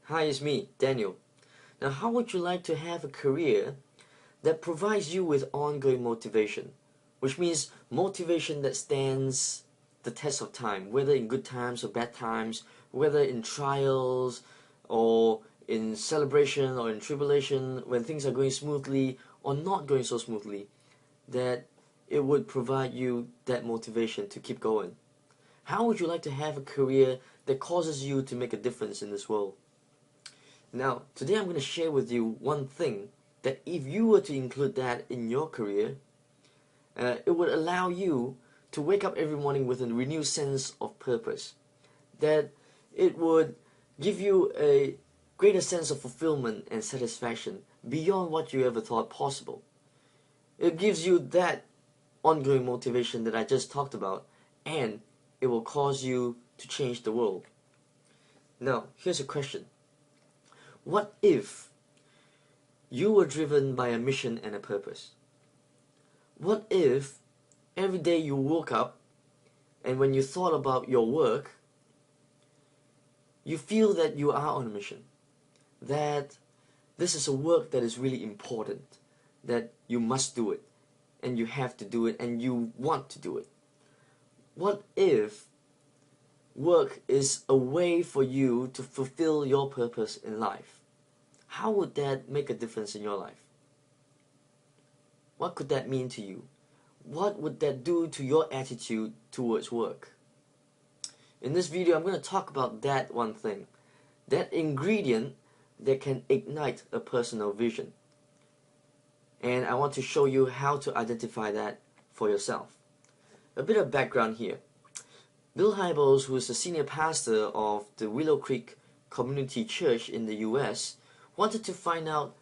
Hi, it's me, Daniel. Now, how would you like to have a career that provides you with ongoing motivation? Which means motivation that stands the test of time, whether in good times or bad times, whether in trials or in celebration or in tribulation, when things are going smoothly or not going so smoothly, that it would provide you that motivation to keep going. How would you like to have a career that causes you to make a difference in this world? Now, today I'm going to share with you one thing that if you were to include that in your career, it would allow you to wake up every morning with a renewed sense of purpose. That it would give you a greater sense of fulfillment and satisfaction beyond what you ever thought possible. It gives you that ongoing motivation that I just talked about, and it will cause you to change the world. Now, here's a question. What if you were driven by a mission and a purpose? What if every day you woke up and when you thought about your work, you feel that you are on a mission, that this is a work that is really important, that you must do it, and you have to do it, and you want to do it? What if work is a way for you to fulfill your purpose in life? How would that make a difference in your life? What could that mean to you? What would that do to your attitude towards work? In this video, I'm going to talk about that one thing, that ingredient that can ignite a personal vision. And I want to show you how to identify that for yourself. A bit of background here. Bill Hybels, who is the senior pastor of the Willow Creek Community Church in the US, wanted to find out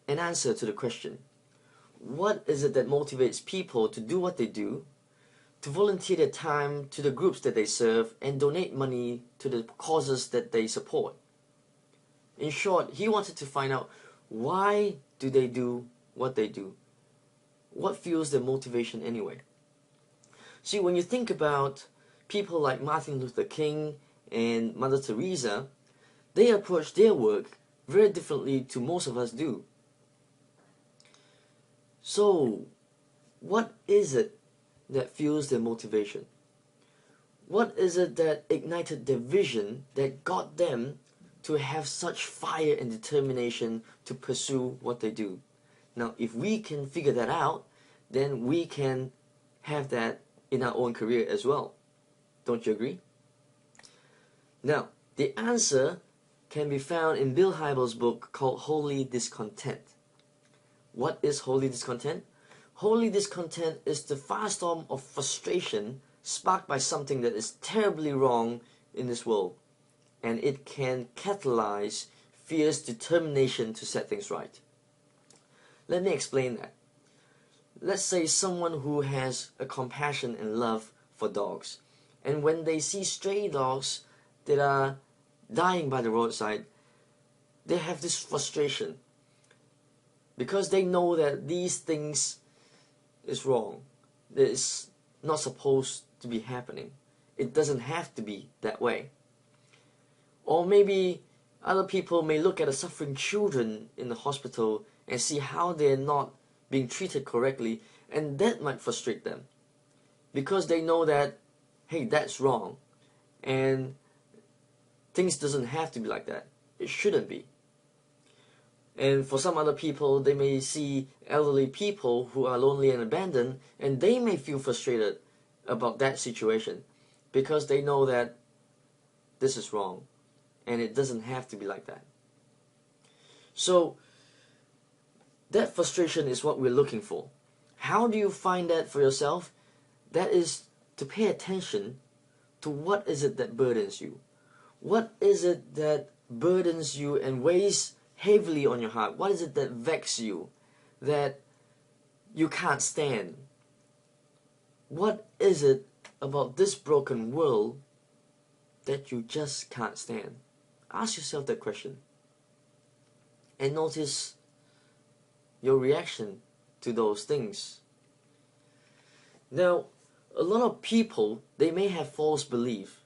an answer to the question, what is it that motivates people to do what they do, to volunteer their time to the groups that they serve, and donate money to the causes that they support? In short, he wanted to find out, why do they do what they do? What fuels their motivation anyway? See, when you think about people like Martin Luther King and Mother Teresa, they approach their work very differently to most of us do. So, what is it that fuels their motivation? What is it that ignited their vision that got them to have such fire and determination to pursue what they do? Now, if we can figure that out, then we can have that in our own career as well. Don't you agree? Now, the answer can be found in Bill Hybels' book called Holy Discontent. What is holy discontent? Holy discontent is the firestorm of frustration sparked by something that is terribly wrong in this world, and it can catalyze fierce determination to set things right. Let me explain that. Let's say someone who has a compassion and love for dogs, and when they see stray dogs that are dying by the roadside, they have this frustration because they know that these things is wrong. That is not supposed to be happening. It doesn't have to be that way. Or maybe other people may look at the suffering children in the hospital and see how they're not being treated correctly, and that might frustrate them because they know that, hey, that's wrong, and things doesn't have to be like that. It shouldn't be. And for some other people, they may see elderly people who are lonely and abandoned, and they may feel frustrated about that situation because they know that this is wrong and it doesn't have to be like that. So that frustration is what we're looking for. How do you find that for yourself? That is to pay attention to what is it that burdens you. What is it that burdens you and weighs heavily on your heart? What is it that vexes you, that you can't stand? What is it about this broken world that you just can't stand? Ask yourself that question and notice your reaction to those things. Now, a lot of people, they may have false belief.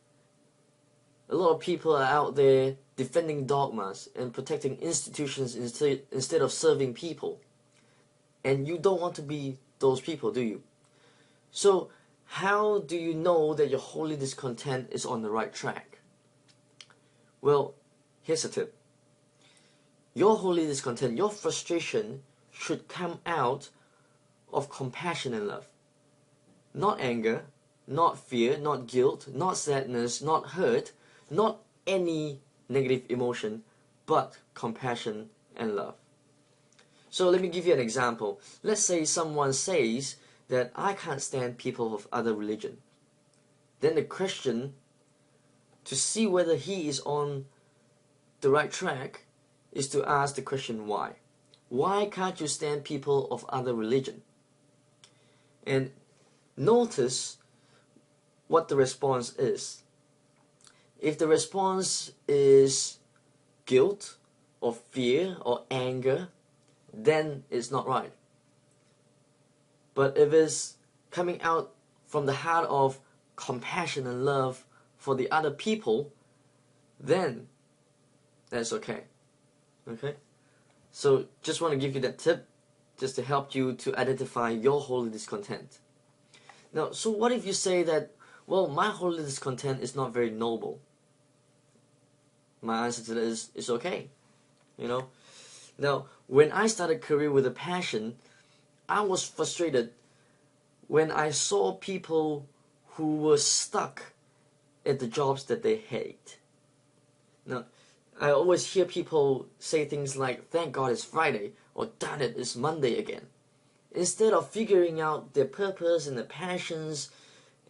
A lot of people are out there defending dogmas and protecting institutions instead of serving people. And you don't want to be those people, do you? So how do you know that your holy discontent is on the right track? Well, here's a tip. Your holy discontent, your frustration should come out of compassion and love. Not anger, not fear, not guilt, not sadness, not hurt, not any negative emotion, but compassion and love. So let me give you an example. Let's say someone says that I can't stand people of other religion. Then the question, to see whether he is on the right track, is to ask the question why. Why can't you stand people of other religion? And notice what the response is. If the response is guilt or fear or anger, then it's not right. But if it's coming out from the heart of compassion and love for the other people, then that's okay. Okay? So just want to give you that tip just to help you to identify your holy discontent. Now, so what if you say that, well, my holy discontent is not very noble? My answer to that is, it's okay. You know? Now, when I started Career with a Passion, I was frustrated when I saw people who were stuck at the jobs that they hate. Now, I always hear people say things like, thank God it's Friday, or darn it, it's Monday again. Instead of figuring out their purpose and their passions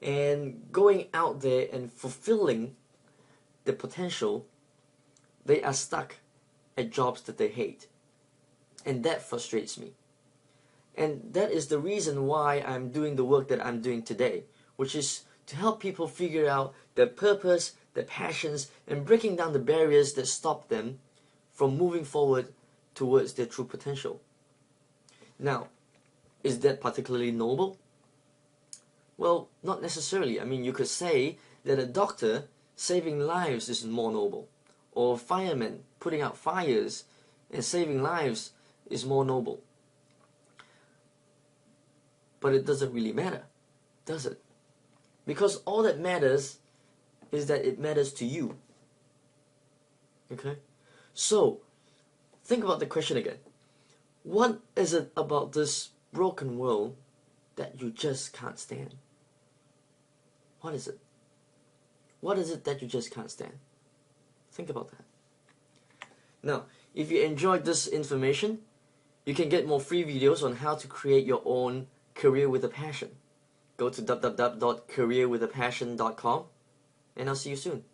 and going out there and fulfilling their potential, they are stuck at jobs that they hate. And that frustrates me. And that is the reason why I'm doing the work that I'm doing today, which is to help people figure out their purpose, their passions, and breaking down the barriers that stop them from moving forward towards their true potential. Now, is that particularly noble? Well, not necessarily. I mean, you could say that a doctor saving lives is more noble, or a fireman putting out fires and saving lives is more noble. But it doesn't really matter, does it? Because all that matters is that it matters to you. Okay? So, think about the question again. What is it about this broken world that you just can't stand? What is it? What is it that you just can't stand? Think about that. Now, if you enjoyed this information, you can get more free videos on how to create your own Career with a Passion. Go to www.careerwithapassion.com and I'll see you soon.